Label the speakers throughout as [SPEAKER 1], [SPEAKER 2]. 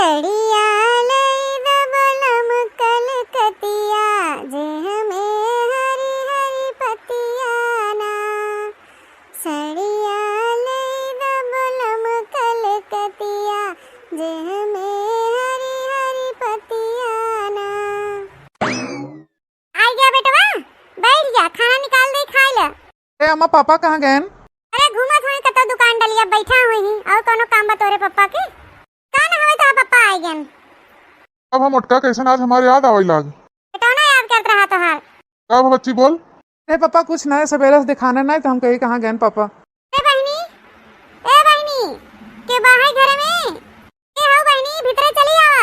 [SPEAKER 1] सड़िया लई दबलम कलकतिया जे हमें हरी हरी पतिया ना। सड़िया लई दबलम कलकतिया जे हमें हरी हरी पतिया ना। आ गया बेटवा, बैठ जा, खाना निकाल दे, खा ले।
[SPEAKER 2] ए अम्मा पापा कहाँ गए?
[SPEAKER 1] अरे घूमा थोड़ी कतो दुकान डलिया बैठा हुई ही और कोनो काम बतोरे पप्पा के का ना होय तो पप्पा आ गए।
[SPEAKER 2] अब हम उठका कैसे आज हमारे याद आवे लाग
[SPEAKER 1] बेटौना याद करत रहा तोहार।
[SPEAKER 2] अब बच्ची बोल। ए पापा कुछ नए सवेरे से दिखाना नहीं तो हम कहीं कहाँ गए पापा।
[SPEAKER 1] ए बहनी के बाहर घर में के हो बहनी भीतर चली आवा।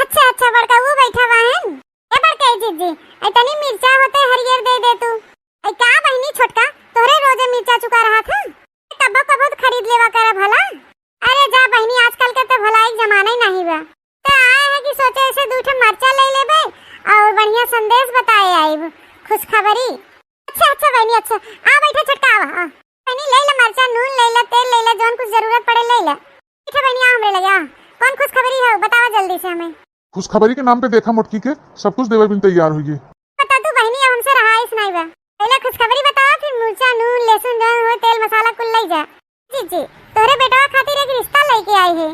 [SPEAKER 1] अच्छा बड़का वो बैठा बहन। ए बड़का जीजी ए तनी मिर्चा होते हरियर दे दे तू। ए का बहनी छोटका तोरे रोजे मिर्चा चुका रहा था कबो कबो तो खरीद लेवा करे भला। अरे जा बहनी आजकल के तो भलाई जमाना ही नहीं बा तो आए है कि सोचे ऐसे दूठे मिर्चा ले लेबे और बढ़िया संदेश बताए आइब खुशखबरी। अच्छा बहनी अच्छा आ बैठे छोटका आवा बहनी ले ले मिर्चा नून ले ले तेल ले ले जोन कुछ जरूरत पड़े ले ले। ठीक है बहनी आ हमरे लगे कौन खुशखबरी है बताओ जल्दी से हमें।
[SPEAKER 2] खुशखबरी के नाम पे देखा मुटकी के सब कुछ देवे बिन तैयार हुई है।
[SPEAKER 1] बता तू बहनी अब हमसे रहा इस नहीं बा पहले खुशखबरी बता फिर मिर्चा नून लहसुन जो हो तेल मसाला कुल ले जा। जी तोरे बेटा खातिर एक रिश्ता लेके आई है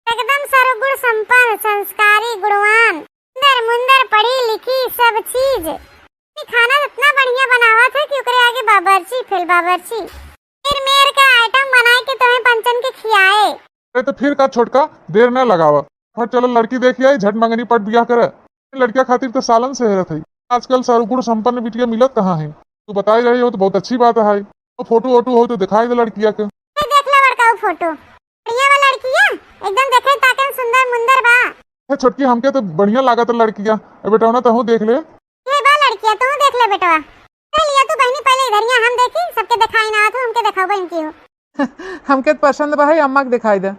[SPEAKER 1] एकदम सर्वगुण संपन्न संस्कारी गुणवान सुंदर मुंदर पढ़ी लिखी सब चीज खाना इतना बढ़िया बनावा था कि ओकरे आगे बाबरची फेल बाबरची फिर मेर का आइटम बनाए के तुम्हें पंचन के खियाए।
[SPEAKER 2] अरे तो फिर का छोटका देर न लगावा फट चलो लड़की देखी आई झट मंगनी पट बियाह करे। लड़किया खातिर तो सालन से हेरत है आजकल सर्वगुण संपन्न बिटिया मिलत कहाँ है। तू बताई रही हो तो बहुत अच्छी बात है। तो फोटो वोटो हो तो दिखाई दे लड़किया के।
[SPEAKER 1] देख ले बड़का फोटो बढ़िया वाला लड़किया एकदम देखे ताकन सुंदर मुंदर बा।
[SPEAKER 2] छोटकी हमके तो बढ़िया लागत लड़किया बेटा ना तो देख ले।
[SPEAKER 1] ये बा लड़किया तू देख ले बेटवा लिया तू बहनी पहले इधरिया हम देखी सबके दिखाई ना तो हमके दिखाओ बहन की हो।
[SPEAKER 2] हमके पसंद बा है अम्मा के दिखाई दे।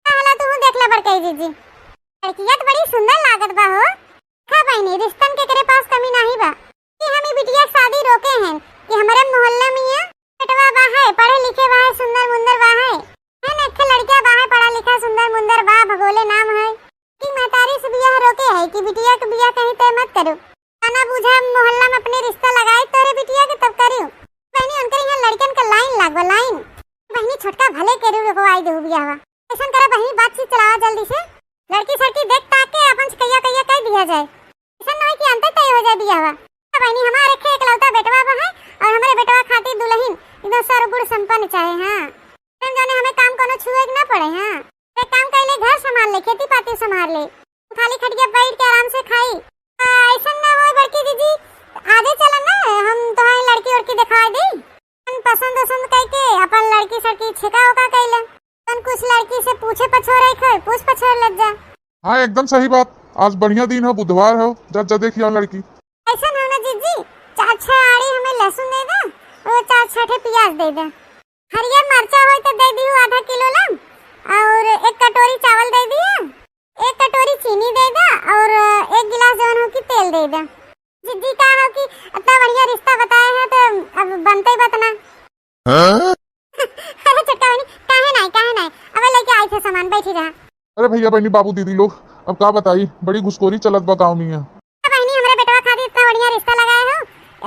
[SPEAKER 1] हां तू देख ले बड़का जीजी लड़किया तो बड़ी सुंदर लागत बा हो। खा बहनी रिश्तन के करे पास कमी नहीं बा कि हम बिटिया शादी रोके हैं कि हमारे मोहल्ले में है बेटवा बा है पढ़े लिखे बा है सुंदर मुंदर बा है ना एक लड़किया बा है पढ़ा लिखा सुंदर मुंदर बा भगोले नाम है कि महतारी से बियाह रोके है कि बिटिया के बियाह कहीं तय मत करो खाना बुझा मोहल्ला में अपने रिश्ता लगाए तोरे बिटिया के तब करियो। बहनी उनके यहाँ लड़कन का लाइन लागवा लाइन बहनी छोटका भले करू रखवाई दे बियाह ऐसा करे बहनी बातचीत चलावा जल्दी से लड़की सड़की देख ताके अपन से कहिया कह दिया जाए ऐसा ना कि अंतर तय हो जाए बियाह। बहनी हमारे खे एकलौता बेटवा बा है और हमारे बेटवा खातिर दुल्हन एकदम सर्वगुण संपन्न चाहे। हां जाने हमें काम कोनो छुए ना पड़े। हां एक काम कर ले घर संभाल ले खेती पाती संभाल ले खाली खटिया बैठ के आराम से खाई ऐसा ना हो बड़की दीदी आगे चला ना हम तुम्हारी लड़की उड़की दिखा दी पसंद पसंद कह के अपन लड़की सड़की छिका होका कैले कुछ लड़की से पूछे पछोरे खै पूछ पछोर लग जा।
[SPEAKER 2] हाँ एकदम सही बात आज बढ़िया दिन हो बुधवार हो जा देखिए लड़की
[SPEAKER 1] ऐसा ना ना जीजी 4-6 आड़ी हमें लहसुन दे दे और 4-6 प्याज दे दे हरियर मिर्चा हो तो दे दियो आधा किलो लम और 1 कटोरी चावल दे दिया 1 कटोरी चीनी दे दे और 1 गिलास जौन हो की तेल दे दे। जीजी का हो कि इतना बढ़िया रिश्ता बताए हैं तो अब बनते ही बतना। अरे चट्टा बनी काहे नहीं अब लेके आई थे सामान बैठी रहा।
[SPEAKER 2] अरे भैया बहनी बाबू दीदी लोग अब का बताई बड़ी घुसखोरी चलत बा गाँव में।
[SPEAKER 1] बहनी हमारे बेटवा खातिर इतना बढ़िया रिश्ता लगाए हो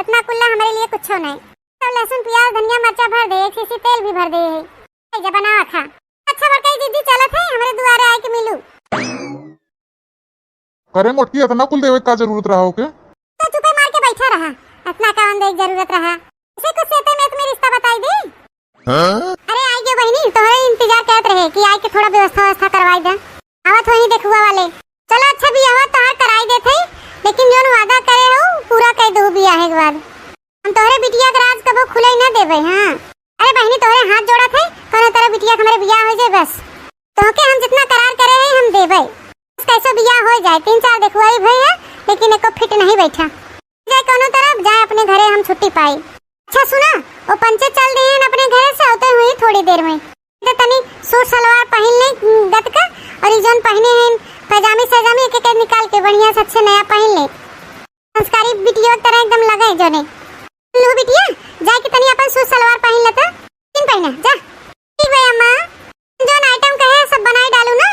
[SPEAKER 1] इतना कुल्ला हमारे लिए कुछ नहीं सब लहसुन प्याज धनिया मिर्चा भर दे 1 शीशी तेल भी भर दे है जब बना खा। अच्छा बड़का दीदी चलत है हमारे दुआरे आए के मिलू।
[SPEAKER 2] अरे मोटकी इतना कुल देवे का जरूरत रहा हो के
[SPEAKER 1] तो चुपे मार के बैठा रहा इतना कावन देख जरूरत रहा इसे कुछ सेते में तुम्हें रिश्ता बताई दे। अरे आई गयो बहनी तोहरे इंतजार करत रहे कि आई के थोड़ा व्यवस्था करवाई दे आवत होई देखुआ वाले चलो अच्छा भी आवा तोहर कराई देथे लेकिन जोन वादा करे हो पूरा कर दो बियाह के बाद हम तोहरे बिटिया के राज कबो खुले ना देबे। हां अरे बहनी तोहरे हाथ जोड़ा थे कोनो तरह बिटिया के हमारे बियाह हो जाए बस तोहके हम जितना करार करे हैं हम देबे कैसे बियाह हो जाए 3-4 देखवाई भई है लेकिन एको फिट नहीं बैठा जाए कोनो तरफ जाए अपने घरे हम छुट्टी पाई। अच्छा सुना वो पंचे चल रहे हैं अपने घरे से होते हुए थोड़ी देर में तो तनी सूट सलवार पहन ले गत का और ये जोन पहने हैं पैजामी सजामी एक निकाल के बढ़िया से अच्छे नया पहन ले संस्कारी बिटिया तरह एकदम लगे जो ने लो बिटिया जाए कि तनी अपन सूट सलवार पहन लेता किन पहना जा ठीक है अम्मा जोन आइटम कहे सब बनाई डालू ना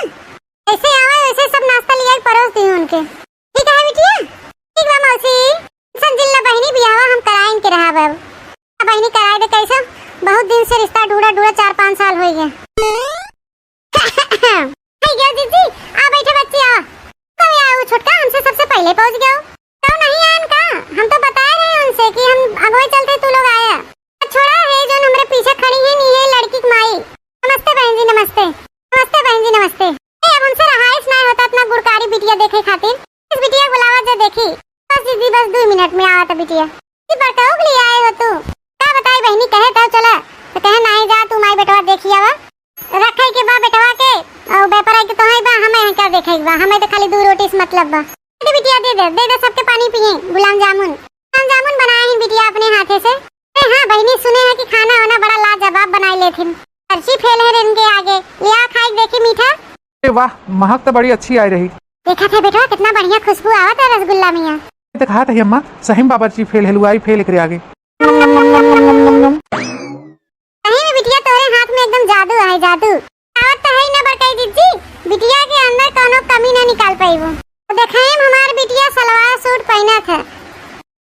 [SPEAKER 1] ऐसे आवे वैसे के। ठीक है बिटिया, ठीक बा मौसी। संजिल्ला बहनी बियाह हम कराइन के रहा बाब। बहनी कराए दे कैसे, बहुत दिन से रिश्ता ढूंढा 4-5 साल हो गए। गया दीदी, आ बैठे बच्ची आ। कब आया वो छोटका, हमसे सबसे पहले पहुंच गया। तो नहीं आन का, हम तो बताए रहे उनसे कि हम अगवे चलते तू लोग आया। छोड़ा है जो हमारे पीछे खड़ी है नी है लड़की की माई। नमस्ते बहन जी, नमस्ते। नमस्ते बहन जी, नमस्ते। अब हमसे रहाइश नहीं होता इतना गुड़कारी बिटिया देखे खातिर। इस बिटिया बुलावा जो देखी बस दीदी, बस 2 मिनट में आवा था बिटिया। की बड़काऊ के लिए आए हो तू? क्या बताई बहनी, कहे तो चला तो कहे नहीं जा तू माई बेटवा देखी आवा। रखे के बा बेटवा के और बेपरा के तो है बा, हमें क्या देखे बा, हमें तो खाली 2 रोटी से मतलब बा। दे बिटिया दे दे सबके पानी पिए। गुलाब जामुन बनाए हैं बिटिया अपने हाथे से। हाँ बहनी, सुने हैं कि खाना वाना बड़ा लाजवाब बनाई लेथिन। अर्ची फेल है इनके आगे, या खाई देखी मीठा।
[SPEAKER 3] वाह, महक तो बड़ी अच्छी आई रही।
[SPEAKER 1] देखा था बेटा कितना बढ़िया खुशबू आवा था रसगुल्ला में। यहाँ
[SPEAKER 3] तो कहा था अम्मा सही बाबरची फेल हलवाई फेल करे आगे।
[SPEAKER 1] सही में बिटिया तोरे हाथ में एकदम जादू है, जादू। आवत तो है ना बड़काई दीदी, बिटिया के अंदर कोनो कमी ना निकाल पाई वो। देखाएं हमार बिटिया सलवार सूट पहना था,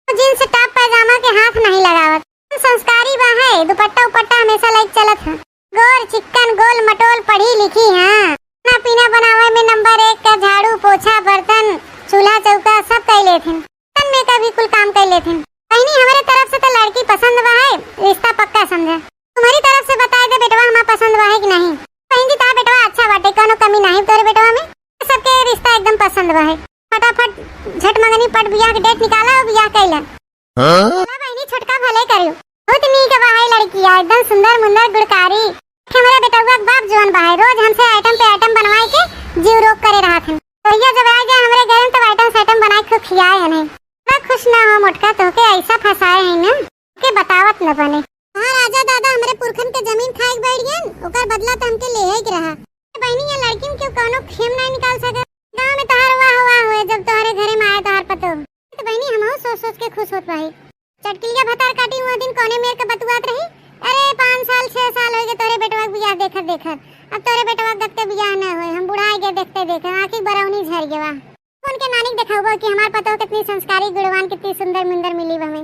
[SPEAKER 1] जींस टॉप पैजामा के हाथ नहीं लगावत। संस्कारी बा है, दुपट्टा उपट्टा हमेशा लाइक चलत है। गोर चिकन गोल मटोल पढ़ी लिखी। हाँ, खाना पीना बनावे में नंबर 1 का, झाड़ू पोछा बर्तन चूल्हा चौका सब कर लेथिन। तन में का भी कुल काम कर लेथिन। बहनी हमारे तरफ से तो लड़की पसंद बा है, रिश्ता पक्का समझे। तुम्हारी तरफ से बताए दे बेटवा हमारा पसंद बा है कि नहीं। बहन जी ता बेटवा अच्छा बाटे, कोनो कमी नहीं तोरे बेटवा में। सबके रिश्ता एकदम पसंद बा है। फटाफट झट मंगनी पट बियाह के डेट निकाला और बियाह कैला। बहनी छोटका भले करियो, बहुत नीक बा है लड़किया, एकदम सुंदर मुंदर गुड़कारी। हमारा बेटवा बाप जवान बा है, रोज हमसे आइटम पे आइटम बनवाए के जीव रोक करे रहा था। तो ये जब आ गया हमारे घर में तब आइटम से आइटम बनाए के खियाए है। नहीं मैं खुश ना हो मोटका, तो के ऐसा फंसाए है ना के बतावत न बने। हां राजा दादा हमारे पुरखन के जमीन खाए बैठ गए, ओकर बदला तो हमके ले ही रहा। बहनी ये लड़की क्यों कोनो खेम नहीं निकाल सके। गांव में तोहर हुआ हुए जब तोहरे घरे में आए तोहर पतो। तो बहनी हम सोच के खुश होत भाई। चटकिलिया भतार काटी वो दिन कोने मेरे के बतुआत रही। अरे 5 साल 6 साल हो गए तोरे बेटवा बियाह देखत। अब तोरे बेटवा देखते बियाह न होए, हम बुढ़ाई गए देखते आंखी बरौनी झर गवा। उनके नानी दिखाऊबो कि हमार पतो कितनी संस्कारी गुणवान कितनी सुंदर मुंदर मिली हमें।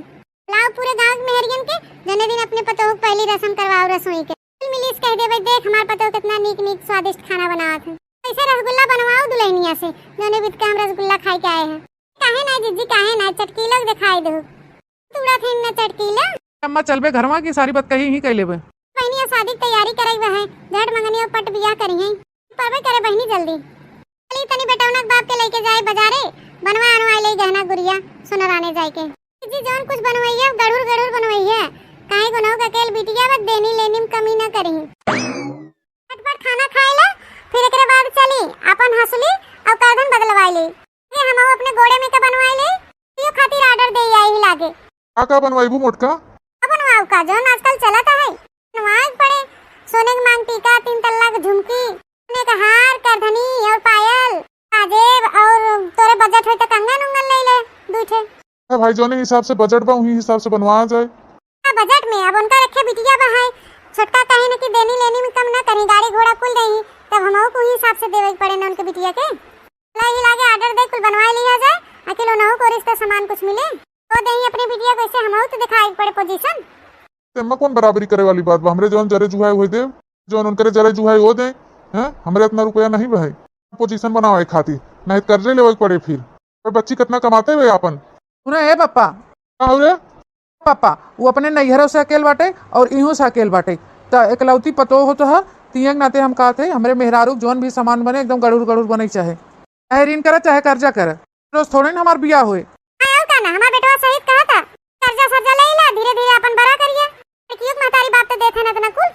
[SPEAKER 1] लाओ पूरे गांव में मेहरियन के जने दिन अपने पतो पहली रस्म करवाओ रसोई के। मिलीस कह देवे देख हमार पतो कितना नीक स्वादिष्ट खाना बनावत है। ऐसे रसगुल्ला बनवाओ दुल्हनिया से जने बित के हम रसगुल्ला खाई के आए हैं। काहे ना जीजी काहे ना चटकीला दिखाई दो। तूड़ा थे न चटकीला।
[SPEAKER 3] अम्मा चलबे घरवा की सारी बात कही ही कह लेबे।
[SPEAKER 1] बहनी शादी तैयारी करई बा है, झट मंगनी और पट बियाह करी है। परवे करे बहनी जल्दी। चली तनी बेटौनक बाप के लेके जाए बाजारे, बनवा अनवाई ले गहना गुड़िया सोनराने जाए के। जी जौन कुछ बनवाइए गड़ुड़ बनवाइए, काहे को नौ अकेल बिटिया बस देनी लेनी में कमी ना करी। फटफट खाना खाएला, फिर एकरे बाद चली अपन हंसली और करधन बदलवाई ले। ये हम अपने गोड़े में का बनवाई ले, यो खातिर ऑर्डर दे आई लागे।
[SPEAKER 2] का बनवाईबू मोटका?
[SPEAKER 1] अपन वाव का जो आजकल चलता है नवाज पड़े, सोने की मांग टीका 3 तल्ला झुमकी, सोने का हार करधनी और पायल पाजेब और तोरे बजट होई तो कंगन उंगन ले ले दूठे।
[SPEAKER 2] भाई जोने हिसाब से बजट बा उही हिसाब से बनवाया जाए।
[SPEAKER 1] बजट में अब उनका रखे बिटिया बा है, छोटका कहे न कि देनी लेनी में कम ना करी, गाड़ी घोड़ा कुल देही तब हमहु को ही हिसाब से देवे पड़े न उनके बिटिया के। लागी लागे ऑर्डर दे कुल बनवा लिया जाए, अकेलो न हो को रिश्ता सामान कुछ मिले तो देही अपनी बिटिया को। ऐसे हमहु तो दिखाई पड़े पोजीशन।
[SPEAKER 2] तेम्मा कौन बराबरी करे वाली बात बा? हमरे जोन जरे जुहाए होई दे, जोन उनकरे जरे जुहाए हो दे। हैं हमरे इतना रुपया नहीं भाई पोजीशन बनावे खातिर, नहीं कर्जे लेवे पड़े। फिर कोई बच्ची कितना कमाते हुए अपन
[SPEAKER 3] सुना है पापा?
[SPEAKER 2] का रे
[SPEAKER 3] पापा वो अपने नैहरों से अकेल बाटे और इहों से अकेल बाटे, तो एकलौती पतो हो तो है तियंग नाते हम कहते हमरे मेहरारू जोन भी सामान बने एकदम गड़ुड़ बने, चाहे ऋण करे चाहे कर्जा करे, रोज थोड़े न हमार बियाह होए।
[SPEAKER 1] आयो का ना हमार बेटवा सहित कहा था कर्जा सर्जा ले ला, धीरे अपन बड़ा करिए। लड़कियों के महतारी बाप तो देथे ना तना कुल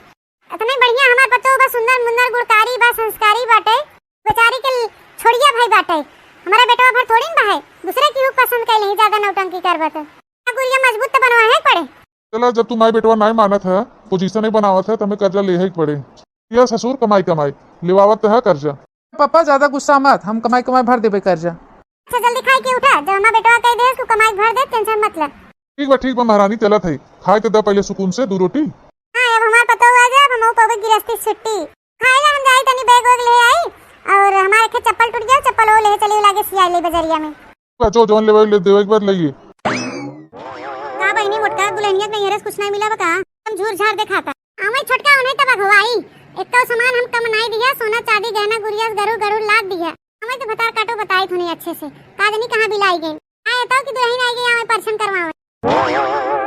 [SPEAKER 1] इतने बढ़िया हमार बच्चों बा सुंदर मुंदर गुड़कारी बा संस्कारी बाटे, बेचारी के छोड़िया भाई बाटे। हमारा बेटवा भर थोड़ी न है दूसरे की पसंद कर नहीं, ज्यादा नौटंकी करबत गुड़िया मजबूत तो बनवा है पड़े।
[SPEAKER 2] चला जब तू माई बेटवा नहीं मानत है, पोजीशन नहीं बनावत है, तो हमें कर्जा ले ही पड़े। या ससुर कमाई लेवावत है कर्जा।
[SPEAKER 3] पापा ज्यादा गुस्सा मत, हम कमाई भर देबे कर्जा।
[SPEAKER 1] अच्छा जल्दी खाई के उठा, जब हमारा बेटवा कह दे तू कमाई भर दे, टेंशन मत ले।
[SPEAKER 2] ठीक बा महारानी चलत है, खाए तो दा पहले सुकून से 2 रोटी।
[SPEAKER 1] हां अब हमार पतो हुआ जा हम पवे गिरस्ती छुट्टी खाएला हम जाई तनी बैग वैग ले आई और हमारे के चप्पल टूट गया, चप्पल वो ले ले चली लागे सियाई ले बजरिया में।
[SPEAKER 2] बच्चों जौन ले देवे एक बार लइए।
[SPEAKER 1] का बहनी मोटका दुल्हनिया में हेरस कुछ नहीं मिला बका, हम झूर झाड़ दिखाता। आवे छोटका होने तब भगवाई एक तो सामान हम कम नहीं दिया, सोना चांदी गहना गुड़िया गरु गरु लाद दिया। हमें तो बता काटो बताई थोड़ी अच्छे से कादनी कहां बिलाई गई। आए तो कि दुल्हन आई गई, हमें परछन करवावे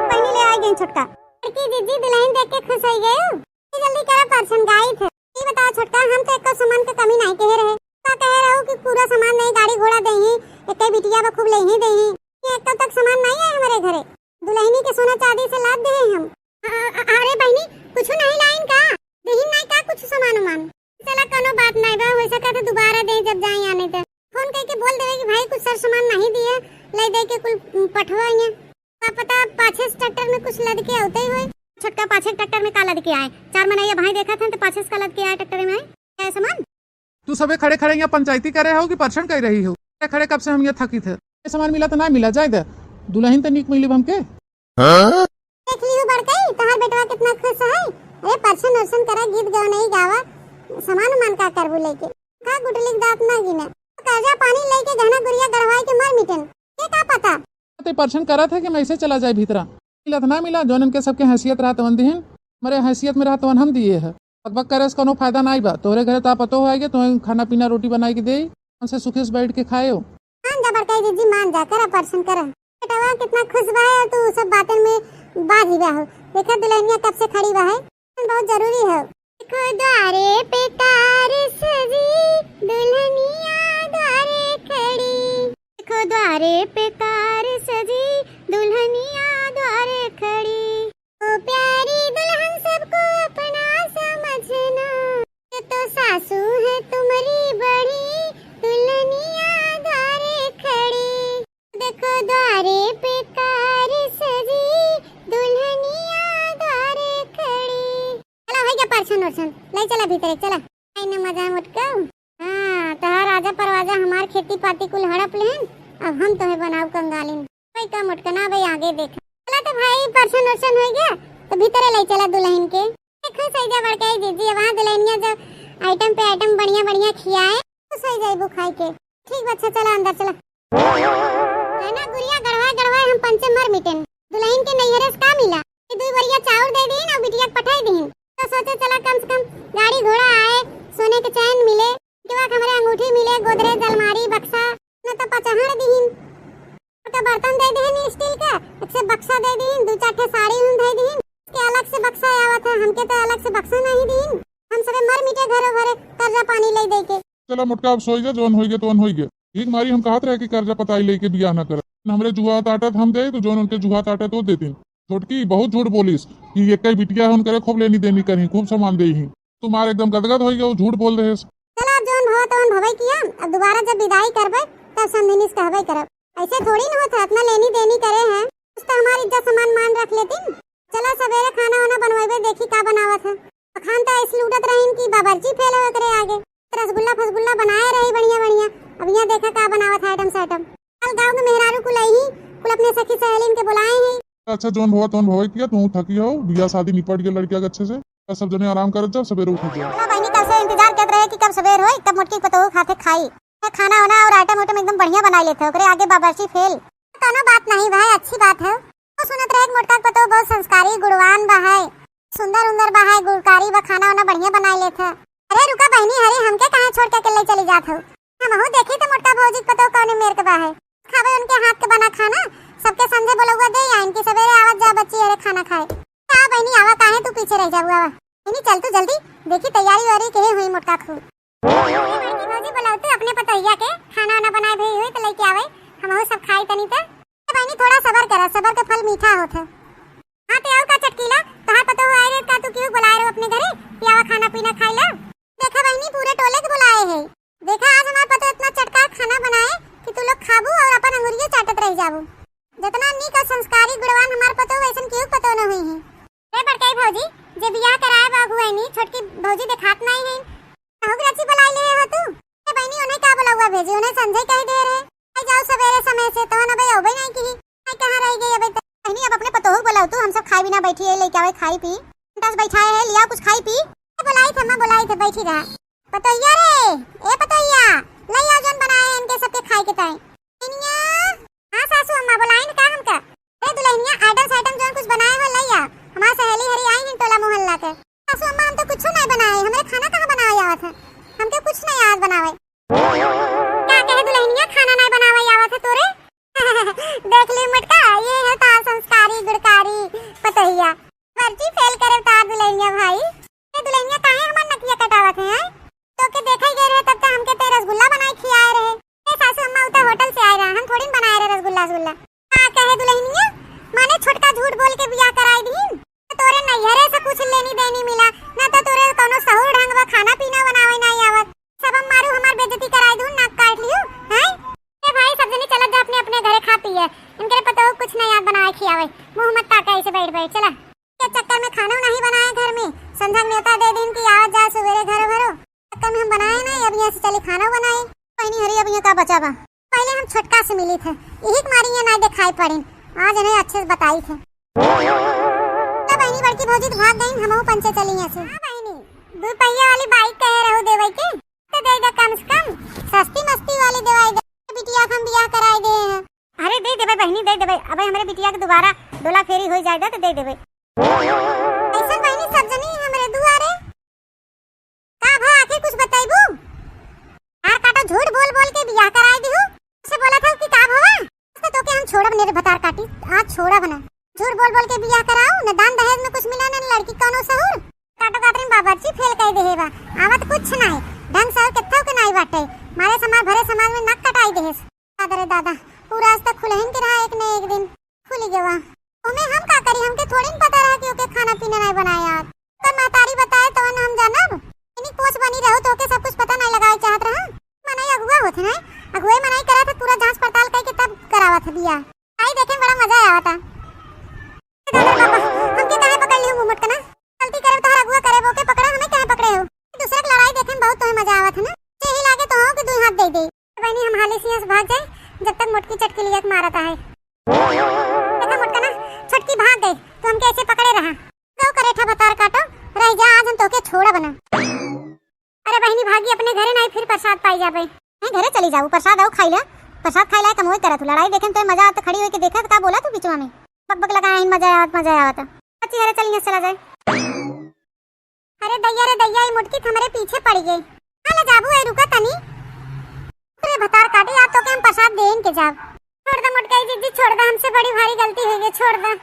[SPEAKER 1] पहले ले आई गई छोटका। लड़की दीदी दुल्हन देख के खुश हो गई, जल्दी करा परछन गाई थे। ये बताओ छोटका, हम तो एको सामान के कमी नहीं कह रहे, का कह रहे हो कि पूरा सामान नहीं गाड़ी घोड़ा देही, एके बिटिया बा खूब लेही देही। ये एक तक सामान नहीं है हमारे घरे, दुल्हनी के सोना चांदी से लाद दे हम। अरे बहनी कुछ नहीं लाइन का देही नहीं का कुछ सामान मान। चला कोनो बात नहीं बा, हो सका तो दोबारा दे जब जाए आने ते फोन करके बोल देवे कि भाई कुछ सर सामान नहीं दिए, ले दे के कुल पठवाइए। का पता पाछे ट्रैक्टर में कुछ लद के आते ही होए। छोटका पाछे ट्रैक्टर में का लद के आए, चार मनैया भाई देखा था तो पाछे से का लद के आए ट्रैक्टर में क्या सामान।
[SPEAKER 3] तू सबे खड़े खड़े यहाँ पंचायती करे हो कि परछन कर रही हो? खड़े कब से हम यहाँ थकी थे, ये सामान मिला तो ना मिला जाए दे, दुल्हन तो निक मिली हमके।
[SPEAKER 1] देख लियो बड़कई तहार बेटवा कितना खुश है। अरे परछन वर्षन करा, गीत गाओ नहीं गावा, सामान मान का करबू लेके का गुटलिक दांत ना गिना, कर्जा पानी लेके गहना गुड़िया गड़वाई के मर मिटन ये का पता।
[SPEAKER 3] ते परछन करा था कि मैं ऐसे चला जाए भीतरा, मिला तो ना मिला, जोन के सबके हैसियत रहा तवन दिहन, मरे हैसियत में रहा तवन हम दिए है। बकबक करे से कोनो फायदा नहीं बा, तोरे घरे ता पतो होएगे तो खाना पीना रोटी बनाई के दे, हमसे सुखे से बैठ के खाए हो।
[SPEAKER 1] मान जा बड़कई दीदी मान जा, करा परछन करा। बेटवा कितना खुश बा है, तू सब बातन में बाज ही बा हो। देखा दुल्हनिया कब से खड़ी बा है, बहुत जरूरी है। देखो द्वारे पे कार सजी दुल्हनिया द्वारे खड़ी, देखो द्वारे पे कार सजी दुल्हनिया द्वारे खड़ी। ओ प्यारी दुल्हन सबको अपना समझना, ये तो सासू है तुम्हारी बड़ी दुल्हनिया द्वारे खड़ी। देखो द्वारे पे कार सजी दुल्हनिया द्वारे खड़ी। चला भाई क्या परछन वर्छन ले चला भीतर चला। आई न मजा मुटका। हां तहार राजा परवाजा हमार खेती पाती कुल हड़प लेन, अब हम तुम्हें बनाऊ कंगालिन। भाई का मुटका ना भाई आगे देख। चला तो भाई परछन वर्छन हो गया तो भीतर ले चला दुल्हन के। देखो सही जा बड़काई दीदी वहां दुल्हनिया जब आइटम पे आइटम बढ़िया बढ़िया खियाए तो सही जाई बुखाई के। ठीक बच्चा चला अंदर चला। है ना गुड़िया गड़वा गड़वा हम पंचे मर मिटन। दुल्हन के नैहरे से का मिला कि दो बरिया चावल दे दीन और बिटिया पठाई दीन, तो सोचे चला कम से कम गाड़ी घोड़ा आए, सोने के चैन मिले, किवा हमारे अंगूठी मिले, गोदरेज अलमारी बक्सा न तो पचहड़ दीन, तो बर्तन दे दीन स्टील का, एक से बक्सा दे दीन, दो चार साड़ी उन दे दीन, के अलग से बक्सा आवा था, हमके तो अलग से बक्सा नहीं दीन। हम सबे मर मिटे घरों घरे कर्जा पानी ले दे के।
[SPEAKER 2] चला मुटका अब सोई जा, जोन होई गया तो होई गया। एक मारी हम कहत रहे कि कर्जा पताई लेके बियाह न कर, हमरे जुआ ताटत हम दे तो जोन उनके जुआ ताटत तो देतीन। छोटकी बहुत झूठ बोलिस कि एक कई बिटिया हम करे खूब लेनी देनी करी, खूब सामान दे ही, तुम्हारे एकदम गदगद हो गया, झूठ बोल रहे।
[SPEAKER 1] चला अब जोन भवा तवन भवे किया, अब दोबारा जब विदाई करबे तब समझिनिस कहबे करब। ऐसे थोड़ी न होता, इतना लेनी देनी करे हैं कुछ तो हमारी इज्जत सामान मान रख लेतीन। चला सवेरे खाना वाना बनवाइबे, देखी का बनावत है। खान तो ऐसे लूटत रहीन कि बाबरची फेल हो करे आगे, रसगुल्ला फसगुल्ला बनाए रही बढ़िया बढ़िया। अब यहाँ देखा का बनावत है आइटम से आइटम। कल गाँव के मेहरारू को लाई ही, कुल अपने सखी सहेलीन के बुलाए हैं।
[SPEAKER 2] अच्छा जोन हुआ तोन भवे किया, तू थकी हो, बियाह शादी निपट गया लड़किया अच्छे से, सब जने आराम कर जाओ, सवेरे उठ जाओ।
[SPEAKER 1] चला बहनी कल से इंतजार करते रहे कि कब सवेर होई, कब मोटकी पतोहू खाते खाई। खाना वाना और आइटम उइटम एकदम बढ़िया बना लेते हो, आगे बाबरची फेल। कोनो बात नहीं भाई, अच्छी बात है। तो सुनत रहे मोटका पतोहू बहुत संस्कारी गुणवान बा है, सुंदर उंदर बा है, गुणकारी बा, खाना वाना बढ़िया बना लेते। अरे रुका बहनी, हरे हमके कहां छोड़ के अकेले चली जात हो। हम हो देखी तो मोटका भौजी पतोहू कौने मेर के बा है, खावे उनके हाथ के बना खाना, सबके संजे बोलौआ दे या इनकी सवेरे आवत जा बच्ची अरे खाना खाए। हां बहनी आवा, काहे तू पीछे रह जाबू, आवा बहनी चल तू जल्दी, देखी तैयारी वारी के हुई मोटका खू। बहनी भौजी बोलाऊ अपने पतोहिया के खाना वाना बनाए भई हुई तो लेके आवे, हमहु सब खाई तनी त। बहनी थोड़ा सबर करा, सबर का फल मीठा होत है। हां ते आउ का चटकीला, कहां पतोहू आए रे, का तू क्यों बुलाए रे अपने घरे कि आवा खाना पीना खाई ला। देखा बहनी पूरे टोले के बुलाए है, देखा आज हमार पतो इतना चटका खाना बनाए कि तू लोग खाबू और अपन अंगुरिये चाटत रह जाबू। जितना नीक और संस्कारी गुणवान हमार पतो वैसन क्यों पतो न हुई है। रे बड़काई भौजी जे बियाह कराए बाबू है नी, छोटकी भौजी दिखात नहीं है, कहू रची बुलाई ले हो तू। ए बहनी उन्हें का बुलावा भेजी, उन्हें संजय कह दे रे, आई जाओ सवेरे समय से, तो न भाई ओबे नहीं की, आई कहां रह गई अबे। बहनी अब अपने पतोहू बुलाओ तू, हम सब खाई बिना बैठी है, लेके आवे खाई पी, दस बैठाए है, लिया कुछ खाई पी। बुलाई थे, मैं बुलाई थे, बैठी रहा। पतोहिया रे, ए पतोहिया ले आओ जन बनाए इनके सब थोड़ी न बनाए रे रसगुल्ला रसगुल्ला। का कहे दुल्हनिया माने छोटका झूठ बोल के बियाह कराई दी। तोरे नैहरे से कुछ लेनी देनी मिला ना, तो तोरे कोनो सहूर ढंग बा खाना पीना बनावे नहीं आवत। सब हम मारू हमार बेइज्जती कराई दूं, नाक काट लियो हैं। ए भाई सब जनी चलत जा अपने अपने घरे खा पिए। इनके पता हो कुछ नहीं याद बनाए खियावे। मुंह मत ताका ऐसे बैठ बैठ चला। के चक्कर में खाना नहीं बनाए घर में, संझा न्योता दे दिन की आवत जा सवेरे घरो घरो। चक्कर में हम बनाए नहीं, अब यहाँ से चले खाना बनाए। कोई नहीं हरी अब यहाँ का बचा बा। पहले हम छोटका से मिली थे, यही मारी ये ना दिखाई पड़ी। आज इन्हें अच्छे से बताई थे। बहनी बड़की भौजी भाग गई, हमहू पंचे चली ऐसे। हां बहनी, दो पहिया वाली बाइक कहे रहो देवे के तो दे दे, कम से कम सस्ती मस्ती वाली दवाई दे। बिटिया हम बियाह कराई दे हैं। अरे दे देबे बहनी, दे देबे। अबे हमरे बिटिया के दोबारा डोला फेरी हो जाएगा तो दे देबे। ऐसा बहनी सब जनी हमरे दुआरे का भा आखिर कुछ बताइबू। यार काटो झूठ बोल बोल के बियाह कराई दी हूं। से बोला था कि का भवा तो के हम छोड़ब ने भतार काटी। आज छोड़ा बना, झूठ बोल बोल के बियाह कराओ न, दान दहेज में कुछ मिला न, लड़की कोनो सहूर काटो काटरिन बाबा जी फेल कह देहेबा। आवत कुछ नहीं, ढंग से केथौ के नहीं बाटे। मारे समाज भरे समाज में नक कटाई देहेस। दादा रे दादा, पूरा आज तक खुलहिन के रहा, एक न एक दिन खुल गवा। ओमे हम का करी, हमके थोड़ी न पता रहा कि ओके खाना पीना नहीं बनाया। तो महतारी बताए तो हम जानब। इनी पोछ बनी रहो तो के सब कुछ पता नहीं लगाए चाहत रहा। मनाई अगुआ होत नहीं, अगुए मनाई करा था, पूरा जांच पड़ताल करके तब करावा था बियाह। आई देखे बड़ा मजा आया था। हमके काहे पकड़ लियो मुमट कना, गलती करे तो अगुआ करे वो के पकड़ा, हमें काहे पकड़े हो। दूसरे की लड़ाई देखे में बहुत तुम्हें मजा आवत है ना। यही लागे तो हो कि दो हाथ दे दे। बहनी हम हाले से भाग जाए जब तक मोटकी चटकी लिया मारता है। देखा मोटकना छटकी भाग गई तो हम कैसे पकड़े रहा। क्यों करे था बतार काटो रह जा, आज हम तोके छोड़ा बना। अरे बहनी भागी अपने घरे नहीं, फिर प्रसाद पाई जाबे। नहीं घरे चली जाऊ, प्रसाद आओ खाई ला। प्रसाद खाई ला कमोई करत लड़ाई देखे तो मजा आता। खड़ी होके देखा का बोला तू बीचवा में बकबक लगाया, मजा आवत। अच्छी हरे चलिए चला जाए। अरे दैया ये मुटकी हमारे पीछे पड़ गई। हां जाबू ए रुका तनी। अरे भतार काटे या तो के हम प्रसाद देन के जाब। छोड़ दे मुटकाई जीजी, छोड़ दे, हमसे बड़ी भारी गलती हो गई, छोड़ दे।